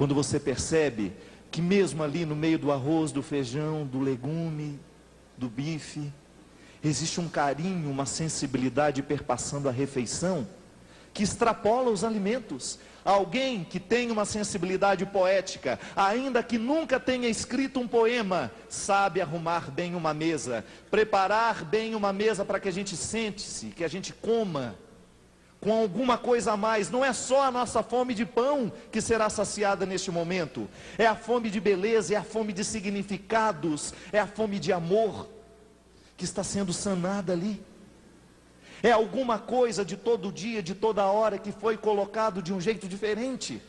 Quando você percebe que mesmo ali no meio do arroz, do feijão, do legume, do bife, existe um carinho, uma sensibilidade perpassando a refeição, que extrapola os alimentos. Alguém que tem uma sensibilidade poética, ainda que nunca tenha escrito um poema, sabe arrumar bem uma mesa, preparar bem uma mesa para que a gente sente-se, que a gente coma com alguma coisa a mais. Não é só a nossa fome de pão que será saciada neste momento, é a fome de beleza, é a fome de significados, é a fome de amor que está sendo sanada ali. É alguma coisa de todo dia, de toda hora, que foi colocado de um jeito diferente.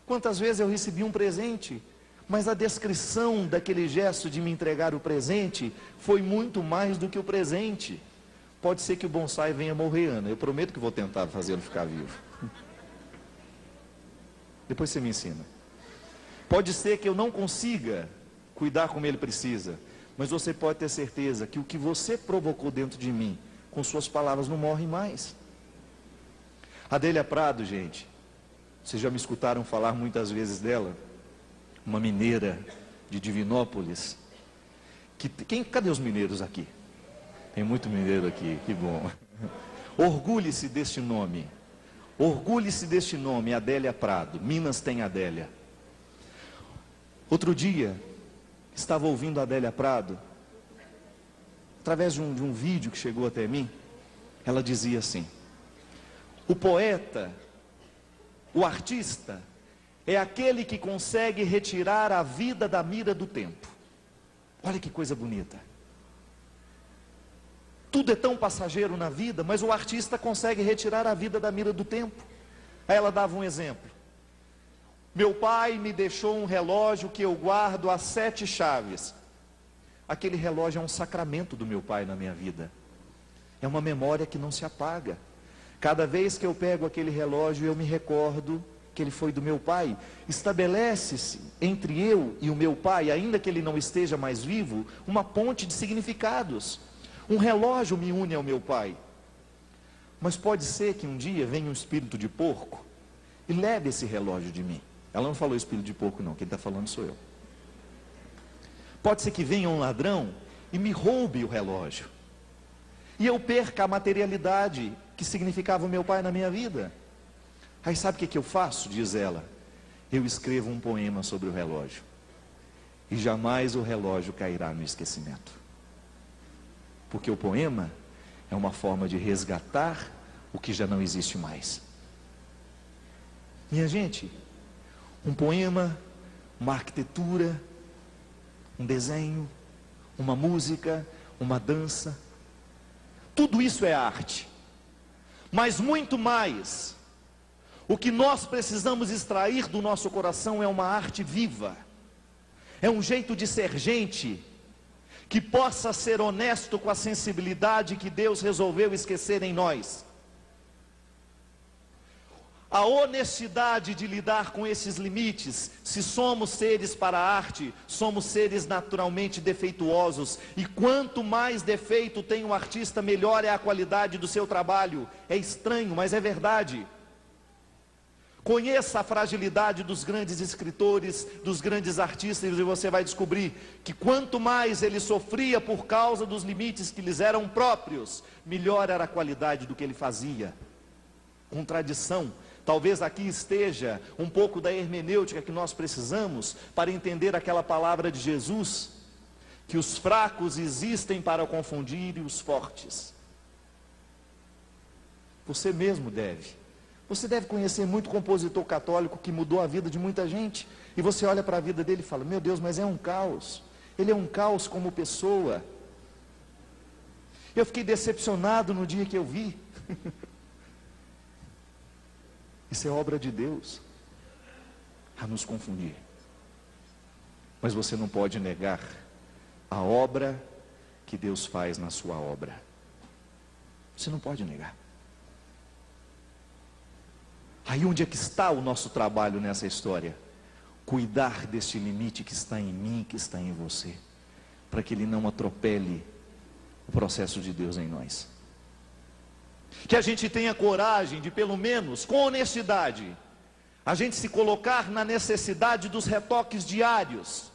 Quantas vezes eu recebi um presente, mas a descrição daquele gesto de me entregar o presente foi muito mais do que o presente. Pode ser que o bonsai venha morrer, Ana. Eu prometo que vou tentar fazê-lo ficar vivo. Depois você me ensina. Pode ser que eu não consiga cuidar como ele precisa, mas você pode ter certeza que o que você provocou dentro de mim, com suas palavras, não morre mais. Adélia Prado, gente, vocês já me escutaram falar muitas vezes dela, uma mineira de Divinópolis. Cadê os mineiros aqui? Tem muito mineiro aqui, que bom. Orgulhe-se deste nome. Orgulhe-se deste nome, Adélia Prado. Minas tem Adélia. Outro dia, estava ouvindo a Adélia Prado, através de um vídeo que chegou até mim. Ela dizia assim: o poeta, o artista, é aquele que consegue retirar a vida da mira do tempo. Olha que coisa bonita. Tudo é tão passageiro na vida, mas o artista consegue retirar a vida da mira do tempo. Aí ela dava um exemplo: meu pai me deixou um relógio que eu guardo as 7 chaves. Aquele relógio é um sacramento do meu pai na minha vida. É uma memória que não se apaga. Cada vez que eu pego aquele relógio, eu me recordo que ele foi do meu pai. Estabelece-se entre eu e o meu pai, ainda que ele não esteja mais vivo, uma ponte de significados. Um relógio me une ao meu pai. Mas pode ser que um dia venha um espírito de porco e leve esse relógio de mim. Ela não falou espírito de porco não, quem está falando sou eu. Pode ser que venha um ladrão e me roube o relógio, e eu perca a materialidade que significava o meu pai na minha vida. Aí sabe o que eu faço? Diz ela: eu escrevo um poema sobre o relógio, e jamais o relógio cairá no esquecimento. Porque o poema é uma forma de resgatar o que já não existe mais. Minha gente, um poema, uma arquitetura, um desenho, uma música, uma dança, tudo isso é arte. Mas muito mais, o que nós precisamos extrair do nosso coração é uma arte viva. É um jeito de ser gente que possa ser honesto com a sensibilidade que Deus resolveu esquecer em nós. A honestidade de lidar com esses limites. Se somos seres para a arte, somos seres naturalmente defeituosos, e quanto mais defeito tem um artista, melhor é a qualidade do seu trabalho. É estranho, mas é verdade. Conheça a fragilidade dos grandes escritores, dos grandes artistas, e você vai descobrir que quanto mais ele sofria por causa dos limites que lhes eram próprios, melhor era a qualidade do que ele fazia. Contradição. Talvez aqui esteja um pouco da hermenêutica que nós precisamos para entender aquela palavra de Jesus, que os fracos existem para confundir os fortes. Você mesmo deve. Você deve conhecer muito compositor católico que mudou a vida de muita gente, e você olha para a vida dele e fala: meu Deus, mas é um caos. Ele é um caos como pessoa. Eu fiquei decepcionado no dia que eu vi. Isso é obra de Deus a nos confundir. Mas você não pode negar a obra que Deus faz na sua obra. Você não pode negar. Aí onde é que está o nosso trabalho nessa história? Cuidar deste limite que está em mim, que está em você, para que ele não atropele o processo de Deus em nós. Que a gente tenha coragem de, pelo menos, com honestidade, A gente se colocar na necessidade dos retoques diários.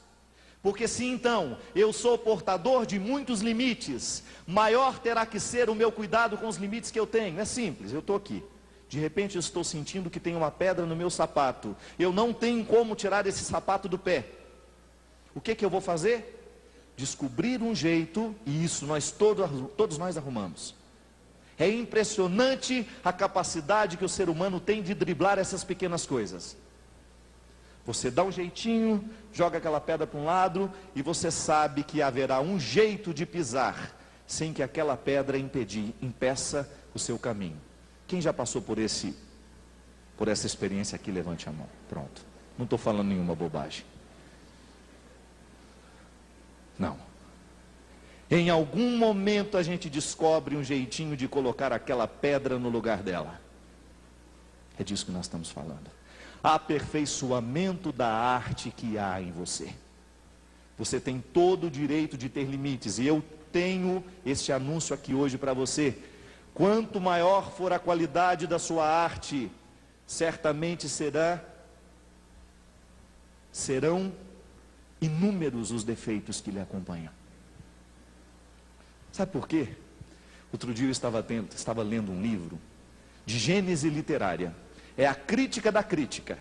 Porque se então eu sou portador de muitos limites, maior terá que ser o meu cuidado com os limites que eu tenho. É simples, eu estou aqui. De repente eu estou sentindo que tem uma pedra no meu sapato. Eu não tenho como tirar esse sapato do pé. O que eu vou fazer? Descobrir um jeito, e isso todos nós arrumamos. É impressionante a capacidade que o ser humano tem de driblar essas pequenas coisas. Você dá um jeitinho, joga aquela pedra para um lado, e você sabe que haverá um jeito de pisar, sem que aquela pedra impeça o seu caminho. Quem já passou por essa experiência aqui, levante a mão. Pronto. Não estou falando nenhuma bobagem. Não. Em algum momento a gente descobre um jeitinho de colocar aquela pedra no lugar dela. É disso que nós estamos falando. Aperfeiçoamento da arte que há em você. Você tem todo o direito de ter limites. E eu tenho este anúncio aqui hoje para você. Quanto maior for a qualidade da sua arte, certamente serão inúmeros os defeitos que lhe acompanham. Sabe por quê? Outro dia eu estava lendo um livro de gênese literária. É a crítica da crítica.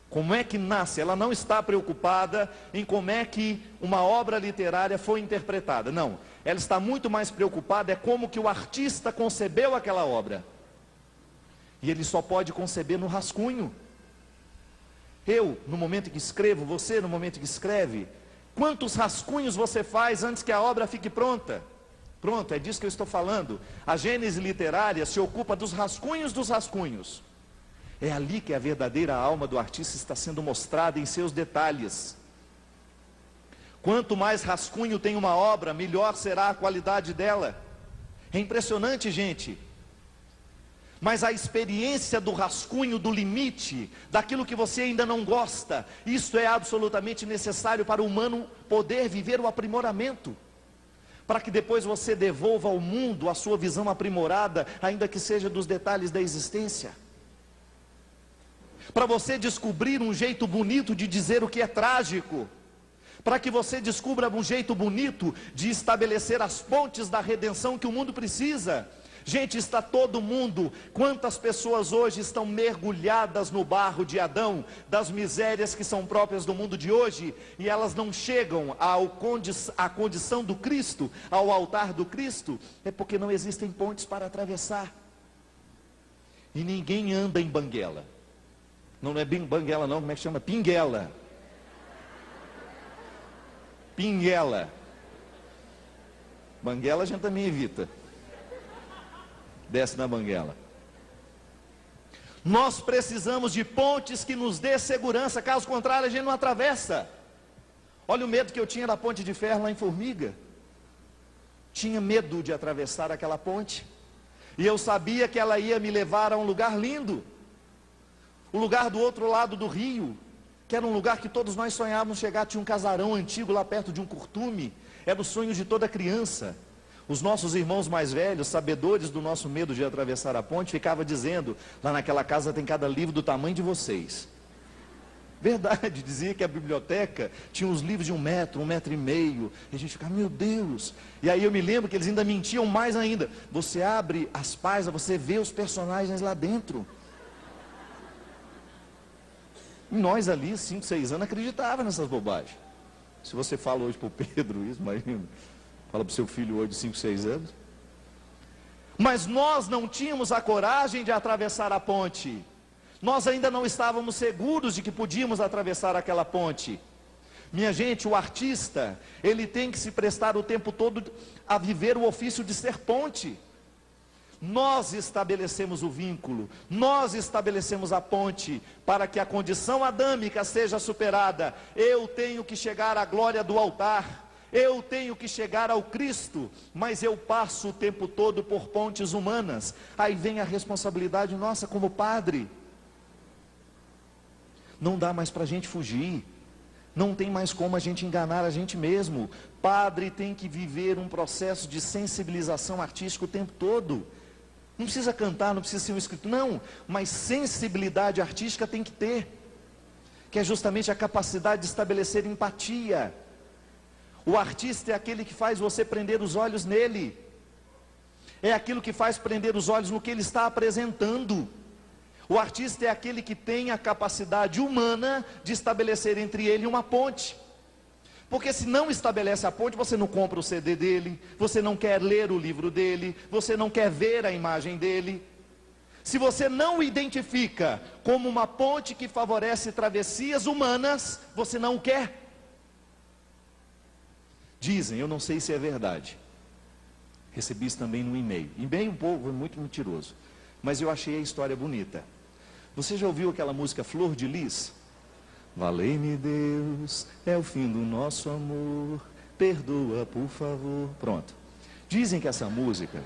Como é que nasce? Ela não está preocupada em como é que uma obra literária foi interpretada. Não, ela está muito mais preocupada como que o artista concebeu aquela obra. E ele só pode conceber no rascunho. Eu, no momento em que escrevo, você no momento em que escreve, quantos rascunhos você faz antes que a obra fique pronta? Pronto, é disso que eu estou falando. A gênese literária se ocupa dos rascunhos dos rascunhos. É ali que a verdadeira alma do artista está sendo mostrada em seus detalhes. Quanto mais rascunho tem uma obra, melhor será a qualidade dela. É impressionante, gente. Mas a experiência do rascunho, do limite, daquilo que você ainda não gosta, isso é absolutamente necessário para o humano poder viver o aprimoramento. Para que depois você devolva ao mundo a sua visão aprimorada, ainda que seja dos detalhes da existência. Para você descobrir um jeito bonito de dizer o que é trágico. Para que você descubra um jeito bonito de estabelecer as pontes da redenção que o mundo precisa. Gente, está todo mundo, quantas pessoas hoje estão mergulhadas no barro de Adão, das misérias que são próprias do mundo de hoje, e elas não chegam à condição do Cristo, ao altar do Cristo, é porque não existem pontes para atravessar. E ninguém anda em banguela. Não é bem banguela não, como é que chama? Pinguela. Pinguela. Banguela a gente também evita. Desce na banguela. Nós precisamos de pontes que nos dê segurança, caso contrário a gente não atravessa. Olha o medo que eu tinha da ponte de ferro lá em Formiga. Tinha medo de atravessar aquela ponte. E eu sabia que ela ia me levar a um lugar lindo. O lugar do outro lado do rio, que era um lugar que todos nós sonhávamos chegar. Tinha um casarão antigo lá perto de um curtume. Era o sonho de toda criança. Os nossos irmãos mais velhos, sabedores do nosso medo de atravessar a ponte, ficavam dizendo, lá naquela casa tem cada livro do tamanho de vocês. Verdade, dizia que a biblioteca tinha uns livros de 1 metro, 1,5 metros. E a gente ficava, meu Deus. E aí eu me lembro que eles ainda mentiam mais ainda. Você abre as páginas, você vê os personagens lá dentro. E nós ali, 5, 6 anos, acreditávamos nessas bobagens. Se você fala hoje para o Pedro isso, imagina. Fala para o seu filho hoje de 5, 6 anos. Mas nós não tínhamos a coragem de atravessar a ponte. Nós ainda não estávamos seguros de que podíamos atravessar aquela ponte. Minha gente, o artista, ele tem que se prestar o tempo todo a viver o ofício de ser ponte. Nós estabelecemos o vínculo, nós estabelecemos a ponte, para que a condição adâmica seja superada. Eu tenho que chegar à glória do altar. Eu tenho que chegar ao Cristo, mas eu passo o tempo todo por pontes humanas. Aí vem a responsabilidade nossa como padre. Não dá mais para a gente fugir. Não tem mais como a gente enganar a gente mesmo. Padre tem que viver um processo de sensibilização artística o tempo todo. Não precisa cantar, não precisa ser um escritor, não, mas sensibilidade artística tem que ter, que é justamente a capacidade de estabelecer empatia. O artista é aquele que faz você prender os olhos nele, é aquilo que faz prender os olhos no que ele está apresentando. O artista é aquele que tem a capacidade humana de estabelecer entre ele uma ponte. Porque se não estabelece a ponte, você não compra o CD dele, você não quer ler o livro dele, você não quer ver a imagem dele. Se você não o identifica como uma ponte que favorece travessias humanas, você não o quer. Dizem, eu não sei se é verdade, recebi isso também no e-mail. E-mail um pouco, muito mentiroso, mas eu achei a história bonita. Você já ouviu aquela música Flor de Lis? Valei-me Deus, é o fim do nosso amor, perdoa por favor. Pronto. Dizem que essa música